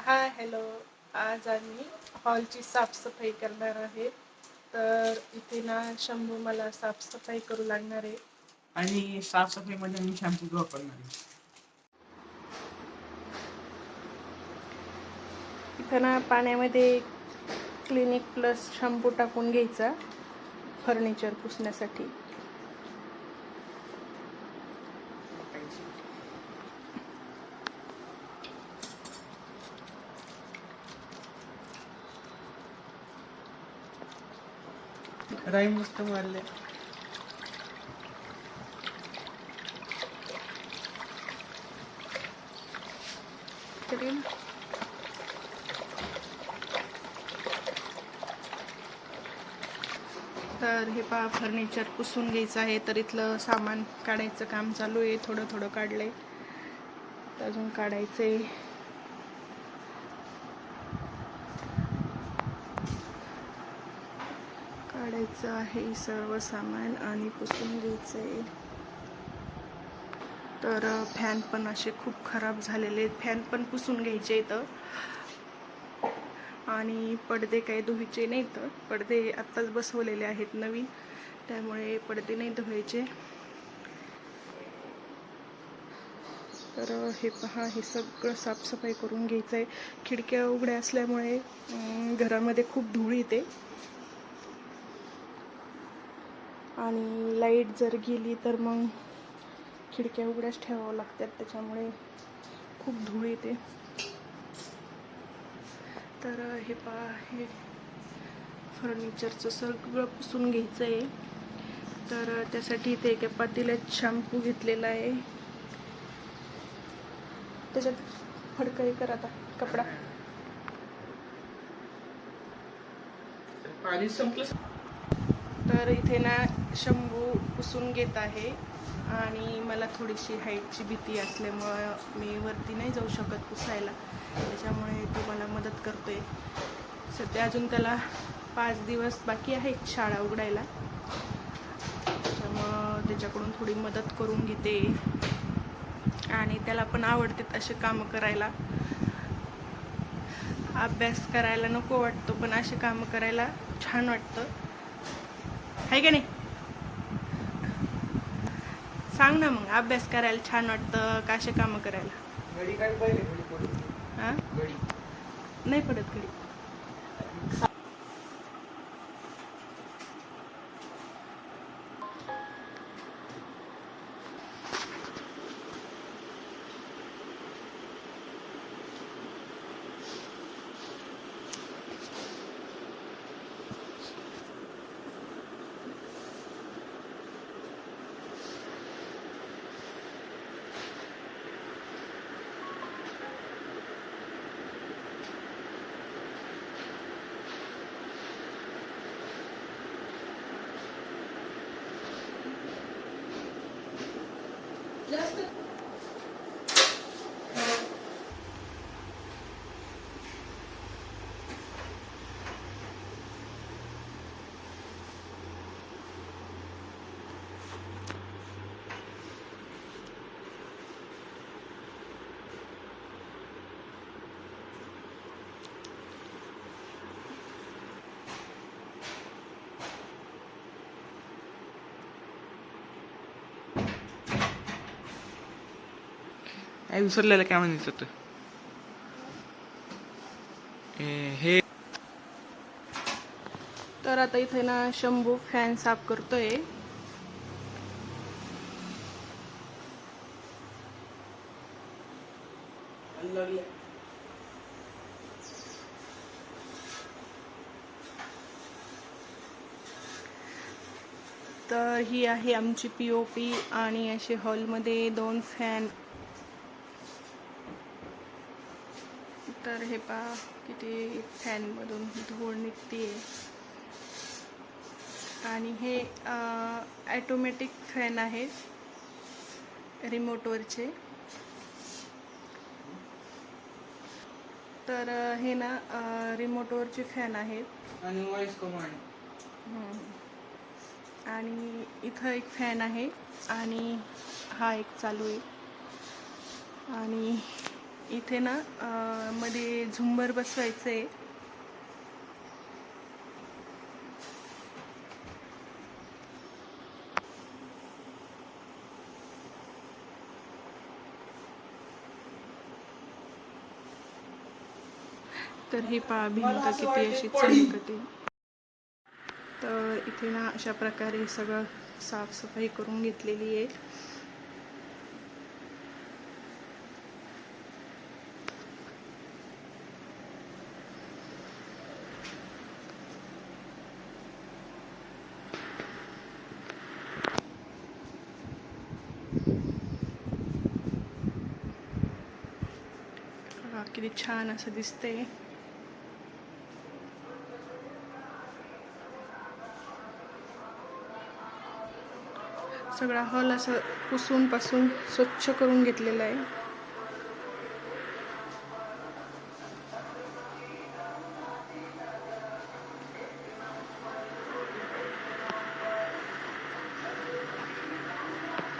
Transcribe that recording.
Hi hello. आज आम्ही हॉलची साफसफाई करणार आहे. तर इथे ना शंभू मला साफसफाई करू लागणार आहे. आणि साफसफाईमध्ये मी शॅम्पू वापरणार आहे. इथं ना पाण्यामध्ये क्लिनिक प्लस शॅम्पू टाकून घ्यायचा फर्निचर पुसण्यासाठी. राई मस्त मारले. तर हे पहा फर्निचर पुसून घ्यायचं आहे. तर इथलं सामान काढायचं काम चालू आहे. थोडं थोडं काढलंय, अजून काढायचंय. काढायचं आहे सर्व सामान आणि पुसून घ्यायचंय. तर फॅन पण असे खूप खराब झालेले आहेत. फॅन पण पुसून घ्यायचे इथं. आणि पडदे काही धुवायचे नाही. तर पडदे आत्ताच बसवलेले आहेत नवीन, त्यामुळे पडदे नाही धुवायचे. तर हे पहा, हे सगळं साफसफाई करून घ्यायचं आहे. खिडक्या उघड्या असल्यामुळे घरामध्ये खूप धूळ येते. आणि लाईट जर गेली तर मग खिडक्या उघड्याच ठेवावं लागतात, त्याच्यामुळे खूप धूळ येते. तर हे पहा, हे फर्निचरचं सगळं पुसून घ्यायचं आहे. तर त्यासाठी इथे एका पातेल्यात शॅम्पू घेतलेला आहे. त्याच्यात फडकही कर आता कपडा. पाणी संपलं. तर इथे ना शंभू पुसून घेत आहे. आणि मला थोडीशी हाईटची भीती असल्यामुळं मी वरती नाही जाऊ शकत पुसायला, त्याच्यामुळे तो मला मदत करतोय. सध्या अजून त्याला 5 दिवस बाकी आहे शाळा उघडायला, त्याच्यामुळं त्याच्याकडून थोडी मदत करून घेते. आणि त्याला पण आवडतात असे कामं करायला. अभ्यास करायला नको वाटतो, पण असे कामं करायला छान वाटतं, आहे का नाही? सांग ना मग, अभ्यास करायला छान वाटतं का असे कामं करायला? घडी काय पहिले हां, घडी नाही पडत घडी. काय विसरलेलं काय म्हणायचं हे. तर आता इथे ना शंभू फॅन साफ करतोय. तर ही आहे आमची POP. आणि असे हॉलमध्ये 2 फॅन. तर हे पहा किती फॅनमधून धूळ निघते. आणि हे ॲटोमॅटिक फॅन आहेत, रिमोटवरचे. तर हे ना रिमोटवरचे फॅन आहेत. आणि व्हॉइस कमांड. आणि इथं एक फॅन आहे आणि हा एक चालू आहे. आणि इथे ना मध्ये झुंबर बसवायचं आहे. तर ही पहा भिंत किती अशी चमकते. तर इथे ना अशा प्रकारे सगळं साफसफाई करून घेतलेली आहे. बघा किती छान असं दिसतंय. सगळा हॉल असं पुसून पासून स्वच्छ करून घेतलेला आहे.